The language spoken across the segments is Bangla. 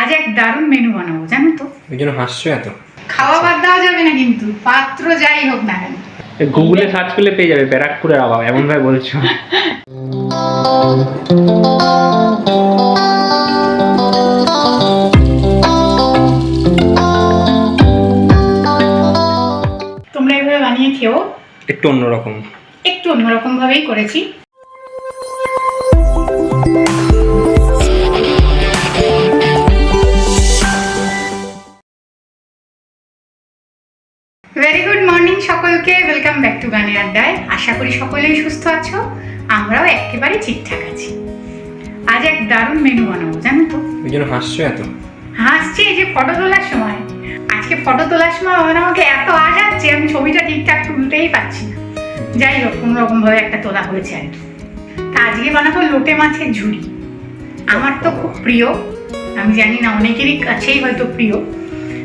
আজ এক দারুণ মেনু বানাবো, জানো তো? ওই জন্য হাসছো এত? খাওয়া বাদ দেওয়া যাবে না, কিন্তু পাত্র যাই হোক না কেন। গুগলে সার্চ করলে পেয়ে যাবে ব্যারাকপুরের আবাব, এমন ভাবে বলছো। তোমরা এভাবে বানিয়ে খেও। একটু অন্যরকম, একটু অন্যরকম ভাবেই করেছি। ভেরি গুড মর্নিং সকলকে, ওয়েলকাম ব্যাক টু গানে আড্ডায়। আশা করি সকলেই সুস্থ আছো, আমরাও একেবারে ঠিকঠাক আছি। আজ এক দারুণ মেনু বানাবো, জানো তো? ওই জন্য হাসছো এত? হাসছি এই যে ফটো তোলার সময়। আজকে ফটো তোলার সময় আমাকে এত আজাচ্ছে, আমি ছবিটা ঠিকঠাক তুলতেই পারছি না। যাই হোক, কোনো রকম ভাবে একটা তোলা হয়েছে আর কি। তা আজকে বানাবো লোটে মাছের ঝুড়ি। আমার তো খুব প্রিয়, আমি জানি না অনেকেরই কাছেই হয়তো প্রিয়।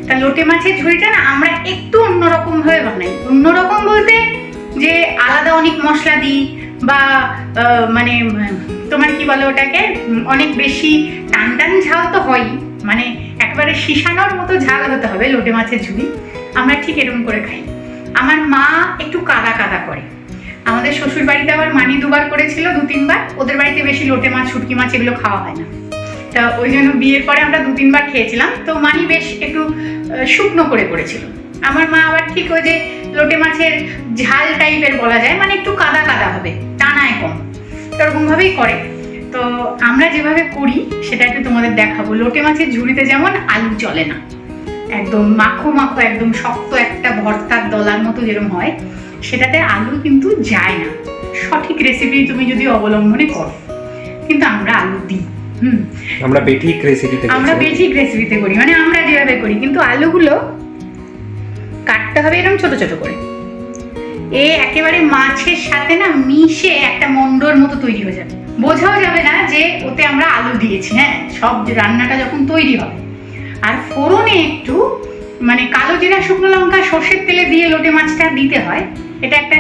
তা লোটে মাছের ঝুড়িটা না আমরা একটু অন্যরকম ভাবে বানাই। অন্যরকম বলতে যে আলাদা অনেক মশলা দিই বা মানে তোমার কি বলে ওটাকে, অনেক বেশি টান টান ঝাল তো হয়ই, মানে একেবারে শিশানোর মতো ঝাল হতে হবে লোটে মাছের ঝুড়ি। আমরা ঠিক এরকম করে খাই। আমার মা একটু কাদা কাদা করে। আমাদের শ্বশুর বাড়িতে আবার মানি দুবার করেছিল, 2-3 বার। ওদের বাড়িতে বেশি লোটে মাছ, শুটকি মাছ এগুলো খাওয়া হয় না, তা ওই জন্য বিয়ের পরে আমরা 2-3 বার খেয়েছিলাম। তো মানি বেশ একটু শুকনো করে করেছিল। আমার মা আবার ঠিক ওই যে লোটে মাছের ঝাল টাইপের বলা যায়, মানে একটু কাদা কাদা হবে, টানায় কম, এরকম ভাবেই করে। তো আমরা যেভাবে করি সেটা একটু তোমাদের দেখাবো। লোটে মাছের ঝুড়িতে যেমন আলু চলে না, একদম মাখো মাখো, একদম শক্ত একটা ভর্তার দলার মতো যেরকম হয়, সেটাতে আলু কিন্তু যায় না। সঠিক রেসিপি তুমি যদি অবলম্বনে করো, কিন্তু আমরা আলু দিই। আমরা বেঠিক রেসিপিতে করি, মানে আমরা যেভাবে করি। কিন্তু আলুগুলো কাটতে হবে এরকম ছোট ছোট করে। একেবারে মাছের সাথে না মিশে একটা মন্ডর মতো তৈরি হয়ে যাবে, বোঝাও যাবে না যে ওতে আমরা আলু দিয়েছি। হ্যাঁ, সব রান্নাটা যখন তৈরি হবে, আর ফোড়নে একটু মানে কালো জিরা, শুকনো লঙ্কা, সর্ষের তেলে দিয়ে লোটে মাছটা দিতে হয়। এটা একটা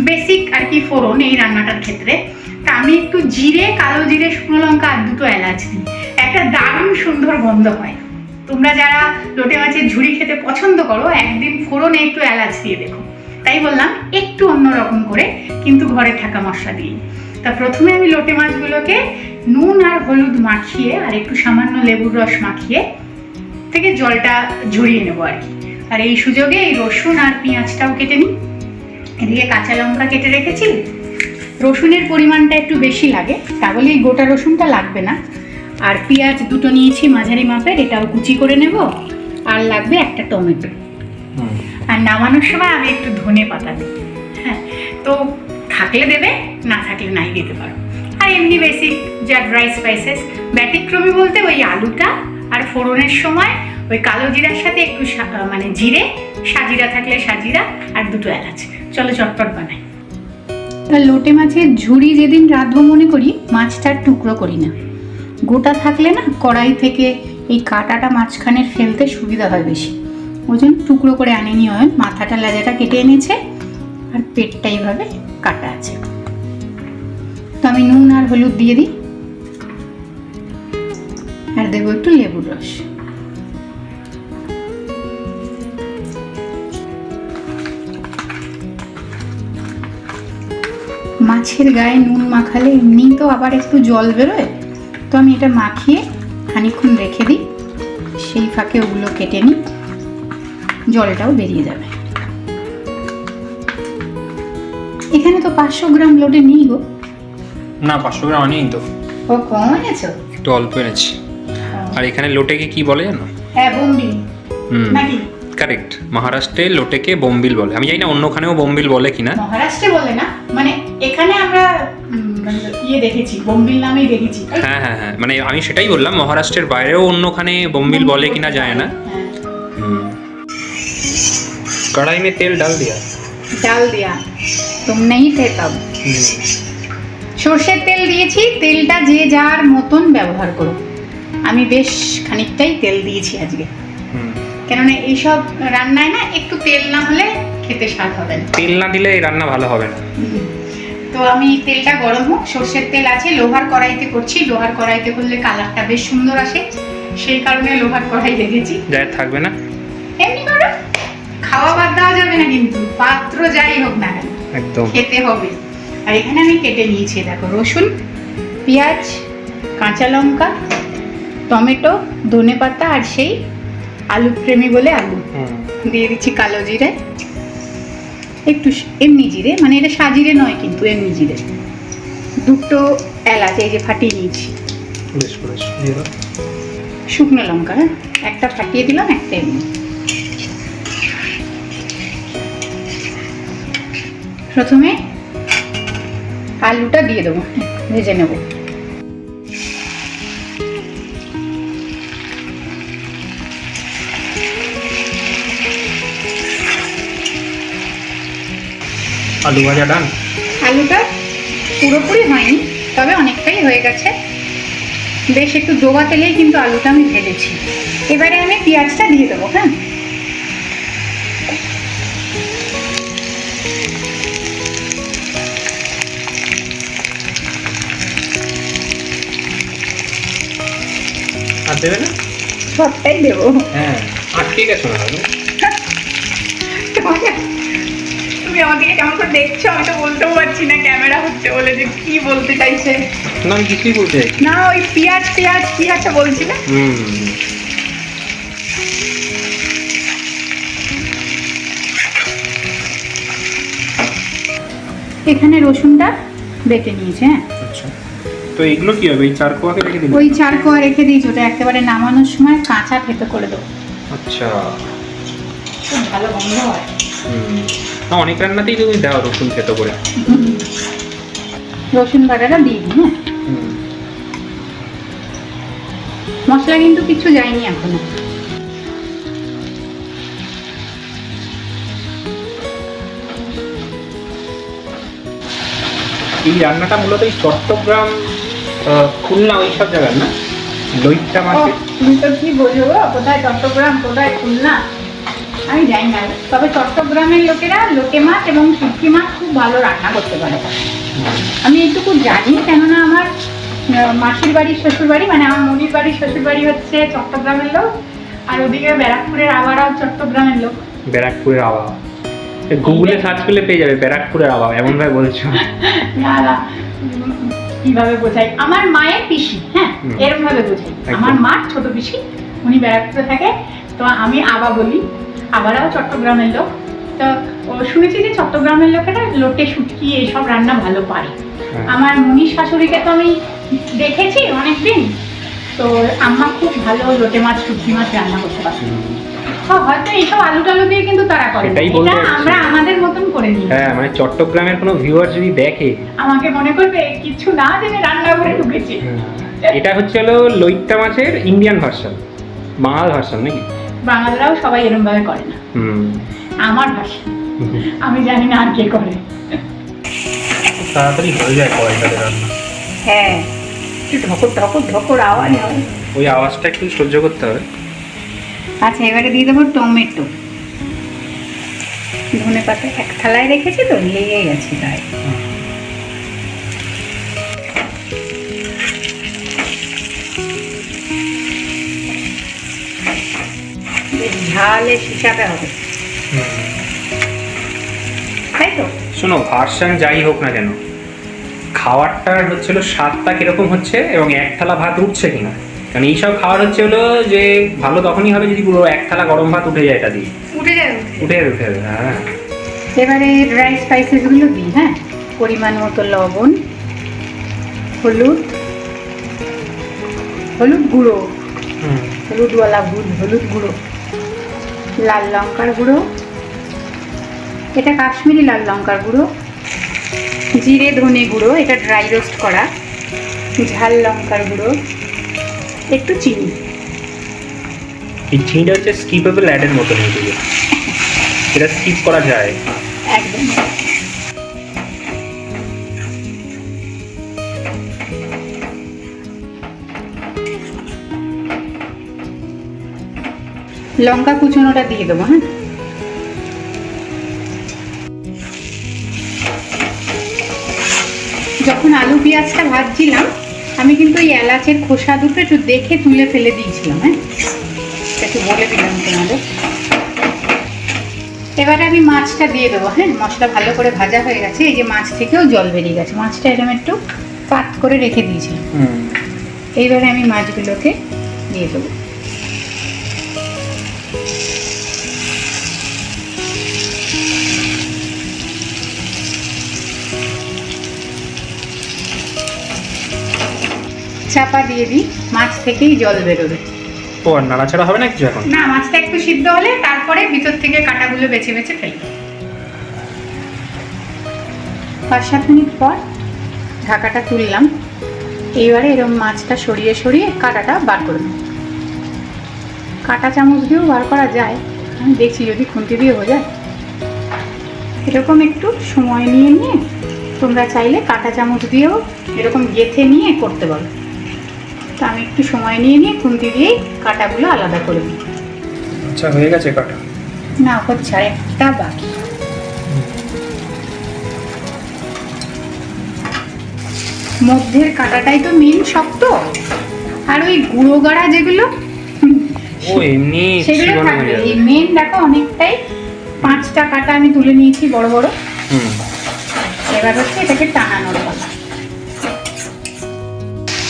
বেসিক আর কি ফোড়ন এই রান্নাটার ক্ষেত্রে। তা আমি একটু জিরে, কালো জিরে, শুকনো লঙ্কা আর 2টো এলাচ দিই, একটা দারুণ সুন্দর গন্ধ হয়। তোমরা যারা লোটে মাছের ঝুড়ি খেতে পছন্দ করো, একদিন ফোড়নে একটু এলাচ দিয়ে দেখো। তাই বললাম একটু অন্যরকম করে, কিন্তু ঘরে থাকা মশলা দিয়ে। তা প্রথমে আমি লোটে মাছগুলোকে নুন আর হলুদ মাখিয়ে আর একটু সামান্য লেবুর রস মাখিয়ে থেকে জলটা ঝরিয়ে নেবো আর কি। আর এই সুযোগে এই রসুন আর পেঁয়াজটাও কেটে নিই। এদিকে কাঁচা লঙ্কা কেটে রেখেছি। রসুনের পরিমাণটা একটু বেশি লাগে, তাহলে এই গোটা রসুনটা লাগবে না। আর পেঁয়াজ 2টো নিয়েছি মাঝারি মাপের, এটাও কুচি করে নেব। আর লাগবে একটা টমেটো। আর নামানোর সময় আমি একটু ধনে পাতা দিই। হ্যাঁ, তো থাকলে দেবে, না থাকলে নাই দিতে পারো। আর এমনি বেসিক যা ড্রাই স্পাইসেস, ব্যতিক্রমী বলতে ওই আলুটা আর ফোড়নের সময় ওই কালো জিরার সাথে একটু মানে জিরে, সাজিরা থাকলে সাজিরা আর 2টো এলাচ। চলো চটপট বানাই। লোটে মাছের ঝুড়ি যেদিন রাঁধবো মনে করি, মাছটার টুকরো করি না। গোটা থাকলে না কড়াই থেকে এই কাঁটাটা মাঝখানের ফেলতে সুবিধা হয় বেশি, ওই জন্য টুকরো করে আনেনি। হয় মাথাটা লেজাটা কেটে এনেছে, আর পেটটা এইভাবে কাটা আছে। তো আমি নুন আর হলুদ দিয়ে দিই, আর দেবো একটু লেবুর রস। মাছের গায়ে নুন মাখালে এমনি তো আবার একটু জল বেরোয়, তো আমি এটা মাখিয়ে খানিকক্ষণ রেখে দিই। সেই ফাঁকে ওগুলো কেটে নিই, জলটাও বেরিয়ে যাবে। এখানে তো 500 গ্রাম লোটে নেই গো। না, 500 গ্রাম আনিই তো। ও, কম এনেছো? একটু অল্প এনেছি। আর এখানে লোটেকে কি বলে জানো? হ্যাঁ, বোম্বিল নাকি? কারেক্ট, মহারাষ্ট্রে লোটেকে বোম্বিল বলে। আমি জানি না অন্যখানেও বোম্বিল বলে কিনা। মহারাষ্ট্রে বলে না, মানে এখানে আমরা দেখেছি, বোম্বিল নামেই দেখেছি। হ্যাঁ হ্যাঁ হ্যাঁ, মানে আমি সেটাই বললাম, মহারাষ্ট্রের বাইরেও অন্যখানে বোম্বিল বলে কিনা যায় না। कढ़ाई में तेल डाल दिया तुम नहीं थे तब। সরষের তেল দিয়েছি, তেলটা যে যার মতন ব্যবহার করো। আমি বেশ খানিকটাই তেল দিয়েছি আজকে, কেননা এইসব রান্নায় না একটু তেল না হলে খেতে স্বাদ হবে না। তেল না দিলে এই রান্না ভালো হবে না। তো আমি তেলটা গরম হোক, সরষের তেল আছে, লোহার কড়াইতে করছি। লোহার কড়াইতে করলে কালারটা বেশ সুন্দর আসে। সেই কারণে লোহার কড়াই রেখেছি। যাই থাকবে না এমনি করো, খাওয়া বাদ দেওয়া যাবে না কিন্তু, পাত্র যাই হোক না কেন একদম। খেতে হবে। আর এখানে আমি কেটে নিয়েছি দেখো, রসুন, পেঁয়াজ, কাঁচা লঙ্কা, টমেটো, ধনেপাতা, আর সেই আলু প্রেমী বলে আলু। দিয়ে দিচ্ছি কালো জিরে, একটু এমনি জিরে, মানে এটা সাজিরে নয় কিন্তু এমনি জিরে, দুটো এলাচ এই যে ফাটিয়ে নিয়েছি, বেশ বেশ দিয়ে দাও। শুকনো লঙ্কা, হ্যাঁ একটা ফাটিয়ে দিলাম, একটা এমনি। প্রথমে আলুটা দিয়ে দেবো, ভেজে নেব। আলু ভাজা ডান। আলুটা পুরোপুরি হয়নি, তবে অনেকটাই হয়ে গেছে। বেশ একটু ডোবা তেলেই কিন্তু আলুটা আমি ভেজেছি। এবারে আমি পেঁয়াজটা দিয়ে দেবো। হ্যাঁ, আর দেবে না? সবটাই দেবো। হ্যাঁ আটকে গেছো না দাদু? তুমি আমাদেরকে কেমন করে দেখছো, আমি তো বলতেও পারছি না ক্যামেরা হচ্ছে বলে যে কি বলতে চাইছে। না আমি কিছুই বলতে চাইছি না ওই পেঁয়াজ পেঁয়াজ কি একটা বলছি না। এখানে রসুনটা বেটে নিয়েছে। হ্যাঁ, আচ্ছা তো এগুলো কি হবে? এই চার কোয়াকে রেখে দিন? ওই চার কোয়া রেখে দিয়েছি, ওটা একেবারে নামানোর সময় কাঁচা থেতো করে দেবো। আচ্ছা খুব ভালো গন্ধ হয়। না অনেক রান্নাতেই তুমি দাও রসুন থেতো করে। রসুন বাটাটা দিয়ে দিই। হ্যাঁ, মশলা কিন্তু কিছু যায়নি এখনো। এই রান্নাটা মূলত এই চট্টগ্রাম খুলনা ওই সব জায়গার না? লইট্টা মাছের। তুমি তো কি বোঝো গো, কোথায় চট্টগ্রাম কোথায় খুলনা আমি জানি না, তবে চট্টগ্রামের লোকেরা লোটে মাছ এবং শুটকি মাছ খুব ভালো রান্না করতে পারে। আমি এইটুকু জানি, কেননা আমার মাসির বাড়ির শ্বশুর বাড়ি, মানে আমার মনির বাড়ির শ্বশুর বাড়ি হচ্ছে চট্টগ্রামের লোক, আর ওদিকে ব্যারাকপুরের আবারাও চট্টগ্রামের লোক। ব্যারাকপুরের আওয়া গুগলে সার্চ করলে পেয়ে যাবে ব্যারাকপুরের আওয়া, এমন ভাবে বলছো। না না, কিভাবে বোঝাই, আমার মায়ের পিসি। হ্যাঁ, এরকম ভাবে বোঝাই। আমার মা ছোট পিসি, উনি ব্যারাকপুরে থাকে, তো আমি আবা বলি। আবারাও চট্টগ্রামের লোক। তো শুনেছি যে চট্টগ্রামের লোকেরা লোটে শুটকি এইসব রান্না ভালো পারে। আমার মনির শাশুড়িকে তো আমি দেখেছি অনেকদিন, তো আম্মা খুব ভালো লোটে মাছ শুটকি মাছ রান্না করতে পারে। হয়তো এইসব আলু টালু দিয়ে কিন্তু তারা করে, এটা আমরা আমাদের মতন করে নিই। হ্যাঁ মানে চট্টগ্রামের কোনো ভিউয়ার যদি দেখে আমাকে মনে করবে কিছু না জেনে রান্নাঘরে ঢুকেছে। এটা হচ্ছে হলো লইট্টা মাছের ইন্ডিয়ান ভার্সন, বাংলা ভার্সন নাকি? বাঙালিরাও সবাই এরকম ভাবে করে না, আমার ভাষা। আমি জানি না আর কে করে। তাড়াতাড়ি হয়ে যায় কড়াইটাতে রান্না। হ্যাঁ, একটু ঢকর ঢকর ঢকর আওয়াজ হয়, ওই আওয়াজটা একটু সহ্য করতে হবে। আচ্ছা এবারে দিয়ে দেবো টমেটো, ধনেপাতা এক থালায় রেখেছি তো লেগে গেছে তাই। ঝালে হিসাবে হবে, তাই তো? শোনো, ভার্সন যাই হোক না কেন, খাবারটার হচ্ছিল স্বাদটা কিরকম হচ্ছে এবং এক থালা ভাত উঠছে কিনা। কারণ এইসব খাবার হচ্ছে হলো যে ভালো তখনই হবে যদি পুরো এক থালা গরম ভাত উঠে যায়, এটা দিয়ে উঠে যাবে, উঠে যাবে। হ্যাঁ, এবারে ড্রাই স্পাইসেসগুলো দিই। হ্যাঁ, পরিমাণ মতো লবণ, হলুদ, হলুদ গুঁড়ো, হলুদওয়ালা হলুদ গুঁড়ো, লাল লঙ্কার গুঁড়ো, এটা কাশ্মীরি লাল লঙ্কার গুঁড়ো, জিরে ধনে গুঁড়ো, এটা ড্রাই রোস্ট করা, ঝাল লঙ্কার গুঁড়ো, একটু চিনি। এই চিনিটা হচ্ছে স্কিপেবল অ্যাডের মতো হয়ে গেছে, এটা স্কিপ করা যায় একদম। লঙ্কা কুচনোটা দিয়ে দেবো। হ্যাঁ, যখন আলু পেঁয়াজটা ভাজছিলাম আমি কিন্তু এই এলাচের খোসা দুটো একটু দেখে তুলে ফেলে দিয়েছিলাম, হ্যাঁ, একটু বলে দিলাম তোমাদের। এবারে আমি মাছটা দিয়ে দেবো। হ্যাঁ, মশলা ভালো করে ভাজা হয়ে গেছে। এই যে মাছ থেকেও জল বেরিয়ে গেছে, মাছটা এরকম একটু কাট করে রেখে দিয়েছিলাম। এইবারে আমি মাছগুলোকে দিয়ে দেবো। চাপা দিয়ে দিই, মাছ থেকেই জল বেরোবে। ও আর নাড়াচাড়া হবে না কিছু এখন? না, মাছটা একটু সিদ্ধ হলে তারপরে ভিতর থেকে কাঁটাগুলো বেছে বেছে ফেলবে। 5-7 মিনিট পর ঢাকাটা তুললাম। এইবারে এরকম মাছটা সরিয়ে সরিয়ে কাঁটাটা বার করে নেব। কাঁটা চামচ দিয়েও বার করা যায়, আমি দেখছি যদি খুন্তি দিয়ে হয়ে যায়। এরকম একটু সময় নিয়ে নিয়ে তোমরা চাইলে কাঁটা চামচ দিয়েও এরকম গেঁথে নিয়ে করতে পারো। তো আমি একটু সময় নিয়ে নিয়ে খুন্তি দিয়েই কাঁটাগুলো আলাদা করে দিই। আচ্ছা, হয়ে গেছে কাটা? না, হচ্ছে আর একটা বাকি। মধ্যের কাঁটাটাই তো মেন শক্ত, আর ওই গুঁড়ো গাড়া যেগুলো ও এমনি সেগুলো চিবানো হয়ে থাকবে। যাবে। এই মেন দেখো অনেকটাই 5টা কাঁটা আমি তুলে নিয়েছি বড় বড়। এবার হচ্ছে এটাকে টানানোর পালা।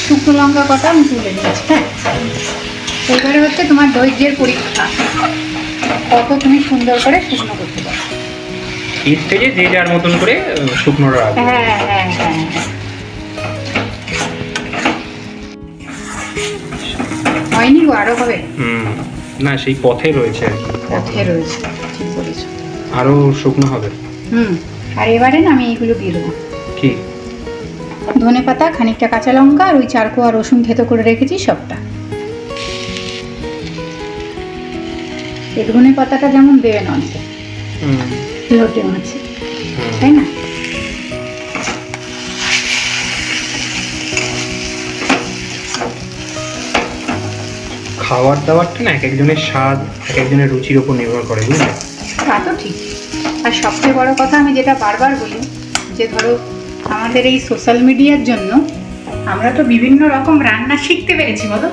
শুকনো লঙ্কা কটা আমি তুলে নিয়েছি। হ্যাঁ, এবারে হচ্ছে তোমার ধৈর্যের পরীক্ষা, কত তুমি সুন্দর করে শুকনো করতে পারো। এই স্টেজে যে যার মতন করে শুকনো রাখবে। হ্যাঁ হ্যাঁ হ্যাঁ হ্যাঁ। হয়নি গো, আরো হবে। না, সেই পথে রয়েছে আর কি। পথে রয়েছে, ঠিক বলেছো। আরো শুকনো হবে। আর এবারে না আমি এইগুলো দিয়ে দেবো। কি? ধনেপাতা, খানিকটা কাঁচা লঙ্কা আর ওই 4 কোয়া রসুন থেতো করে রেখেছি সবটা। এই ধনেপাতাটা যেমন দেবে ননসে লোটে মাছে, তাই না? খাবার দাবারটা না এক একজনের স্বাদ, এক একজনের রুচির উপর নির্ভর করে, বুঝলে? তা তো ঠিক। আর সবচেয়ে বড় কথা আমি যেটা বারবার বলি, যে ধরো আমাদের এই সোশ্যাল মিডিয়ার জন্য আমরা তো বিভিন্ন রকম রান্না শিখতে পেরেছি, বলো,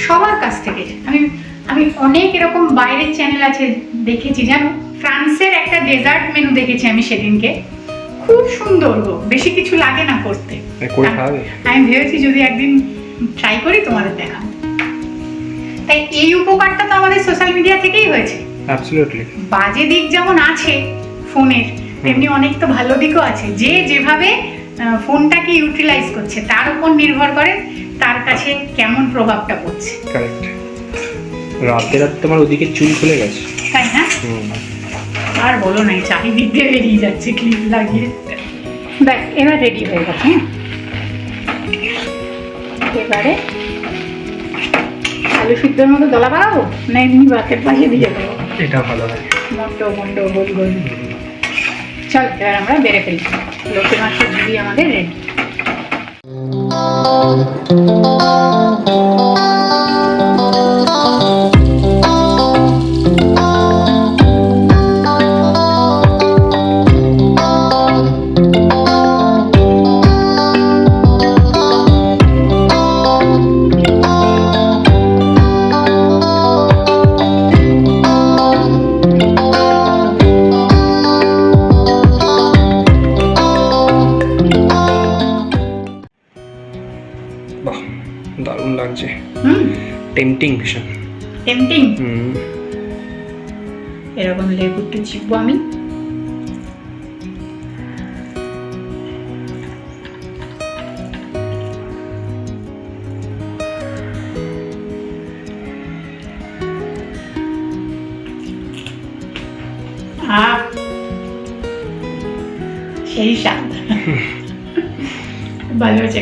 সবার কাছ থেকে। আমি অনেক এরকম বাইরের চ্যানেল আছে দেখেছি, জানো, ফ্রান্সের একটা ডেজার্ট মেনু দেখেছি আমি সেদিনকে, খুব সুন্দর গো, বেশি কিছু লাগে না করতে। আমি ভেবেছি যদি একদিন ট্রাই করি তোমাদের দেখাবো। তাই এই উপকারটা তো আমাদের সোশ্যাল মিডিয়া থেকেই হয়েছে। অ্যাবসলিউটলি। বাজে দিক যেমন আছে ফোনের, তেমনি অনেক তো ভালো দিকও আছে। যে যেভাবে ফোনটাকে ইউটিলাইজ করছে তার উপর নির্ভর করে তার কাছে কেমন প্রভাবটা পড়ছে। কারেক্ট। রাতে রাতে তোমার ওদিকে চুল খুলে গেছে, তাই না? আর বলো না, চারিদিক দিয়ে বেরিয়ে যাচ্ছে ক্লিপ লাগিয়ে। দেখ, এবার রেডি হয়ে গেছে। এবারে আলু সিদ্ধর মতো দলা বাড়াবো না এমনি ভাতের পাশে দিয়ে দেবো? এটা ভালো লাগে, মোটো মোটো গোল গোল। চল এবার আমরা বেড়ে ফেলি। লোটে মাছের ঝুড়ি আমাদের রেডি। বাহ, দারুণ লাগছে। টেম্পটিং ভীষণ। টেম্পটিং। এরকম লেবু একটু চিপবো আমি। সেই স্বাদ, ভালো হয়েছে।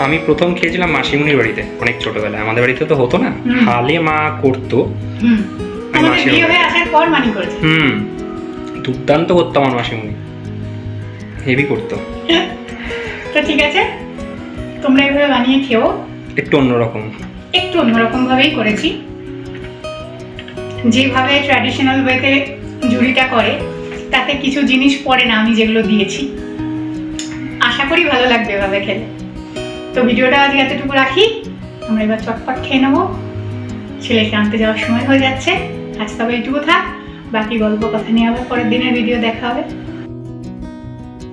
আমি প্রথম খেয়েছিলাম মাসিমণির বাড়িতে, অনেক ছোটবেলায়। আমাদের বাড়িতে তো হতো না, হালে মা করতো। দুর্দান্ত করতো আমার মাসিমণি, হেভি করতো। তো ঠিক আছে, তোমরা এইভাবে বানিয়ে খেও। একটু অন্যরকম, একটু অন্যরকম ভাবেই করেছি। যেভাবে ট্র্যাডিশনাল ওয়েতে ঝুড়িটা করে তাতে কিছু জিনিস পড়ে না আমি যেগুলো দিয়েছি। আশা করি ভালো লাগবে এভাবে খেলে। তো ভিডিওটা আজ এতটুকু রাখি, আমরা এবার চটপট খেয়ে নেবো, ছেলেকে আনতে যাওয়ার সময় হয়ে যাচ্ছে। আজ তবে এইটুকু থাক, বাকি গল্প কথা নিয়ে আবার পরের দিনের ভিডিও দেখা হবে।